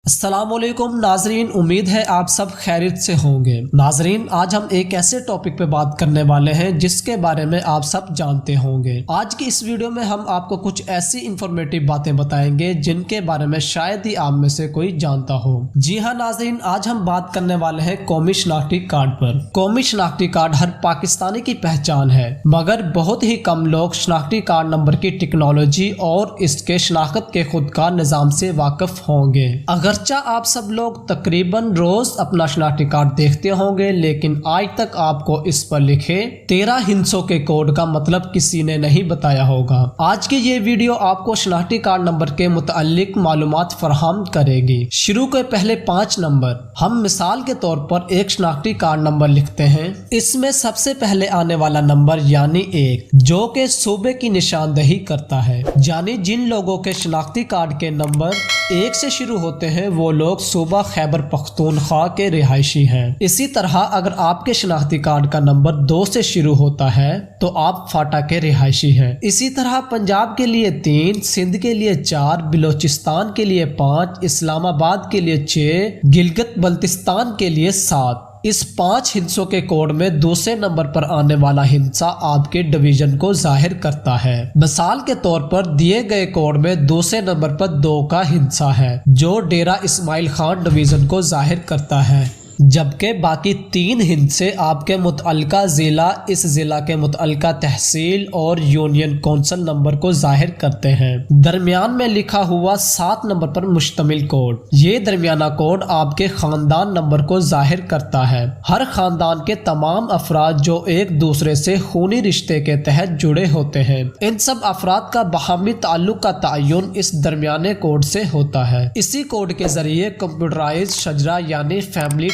السلام علیکم ناظرین، امید ہے آپ سب خیریت سے ہوں گے۔ ناظرین، آج ہم ایک ایسے ٹاپک پہ بات کرنے والے ہیں جس کے بارے میں آپ سب جانتے ہوں گے۔ آج کی اس ویڈیو میں ہم آپ کو کچھ ایسی انفارمیٹیو باتیں بتائیں گے جن کے بارے میں شاید ہی آپ میں سے کوئی جانتا ہو۔ جی ہاں ناظرین، آج ہم بات کرنے والے ہیں قومی شناختی کارڈ پر۔ قومی شناختی کارڈ ہر پاکستانی کی پہچان ہے، مگر بہت ہی کم لوگ شناختی کارڈ نمبر کی ٹیکنالوجی اور اس کے شناخت کے خودکار نظام سے واقف ہوں گے۔ اگرچہ آپ سب لوگ تقریباً روز اپنا شناختی کارڈ دیکھتے ہوں گے، لیکن آج تک آپ کو اس پر لکھے 13 ہندسوں کے کوڈ کا مطلب کسی نے نہیں بتایا ہوگا۔ آج کی یہ ویڈیو آپ کو شناختی کارڈ نمبر کے متعلق معلومات فراہم کرے گی۔ شروع کے پہلے 5 نمبر ہم مثال کے طور پر ایک شناختی کارڈ نمبر لکھتے ہیں۔ اس میں سب سے پہلے آنے والا نمبر یعنی 1 جو کہ صوبے کی نشاندہی کرتا ہے، یعنی جن لوگوں کے شناختی کارڈ کے نمبر 1 سے شروع ہوتے ہیں وہ لوگ صوبہ خیبر پختونخوا کے رہائشی ہیں۔ اسی طرح اگر آپ کے شناختی کارڈ کا نمبر 2 سے شروع ہوتا ہے تو آپ فاٹا کے رہائشی ہیں۔ اسی طرح پنجاب کے لیے 3، سندھ کے لیے 4، بلوچستان کے لیے 5، اسلام آباد کے لیے 6، گلگت بلتستان کے لیے 7۔ اس 5 ہندسوں کے کوڈ میں دوسرے نمبر پر آنے والا ہندسہ آپ کے ڈویژن کو ظاہر کرتا ہے۔ مثال کے طور پر دیے گئے کوڈ میں دوسرے نمبر پر 2 کا ہندسہ ہے جو ڈیرہ اسماعیل خان ڈویژن کو ظاہر کرتا ہے، جبکہ باقی 3 ہندسے آپ کے متعلقہ ضلع، اس ضلع کے متعلقہ تحصیل اور یونین کونسل نمبر کو ظاہر کرتے ہیں۔ درمیان میں لکھا ہوا 7 نمبر پر مشتمل کوڈ، یہ درمیانہ کوڈ آپ کے خاندان نمبر کو ظاہر کرتا ہے۔ ہر خاندان کے تمام افراد جو ایک دوسرے سے خونی رشتے کے تحت جڑے ہوتے ہیں، ان سب افراد کا باہمی تعلق کا تعین اس درمیانے کوڈ سے ہوتا ہے۔ اسی کوڈ کے ذریعے کمپیوٹرائز شجرہ یعنی فیملی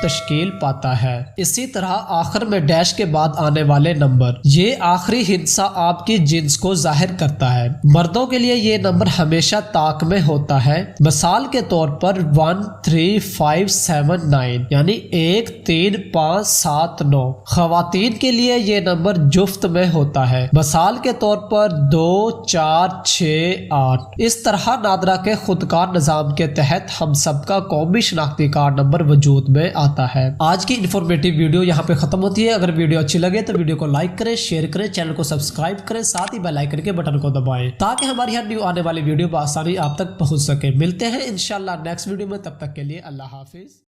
تشکیل پاتا ہے۔ اسی طرح آخر میں ڈیش کے بعد آنے والے نمبر، یہ آخری ہندسہ آپ کی جنس کو ظاہر کرتا ہے۔ مردوں کے لیے یہ نمبر ہمیشہ طاق میں ہوتا ہے، مثال کے طور پر 1 3 5 7 9 یعنی 1 3 5 7 9۔ خواتین کے لیے یہ نمبر جفت میں ہوتا ہے، مثال کے طور پر 2 4 6 8۔ اس طرح نادرا کے خودکار نظام کے تحت ہم سب کا قومی شناختی کارڈ نمبر وجود میں آتا ہے۔ آج کی انفارمیٹیو ویڈیو یہاں پہ ختم ہوتی ہے۔ اگر ویڈیو اچھی لگے تو ویڈیو کو لائک کریں، شیئر کریں، چینل کو سبسکرائب کریں، ساتھ ہی بیل آئیکن کے بٹن کو دبائیں تاکہ ہماری ہر نیو آنے والی ویڈیو بآسانی آپ تک پہنچ سکے۔ ملتے ہیں انشاءاللہ نیکسٹ ویڈیو میں، تب تک کے لیے اللہ حافظ۔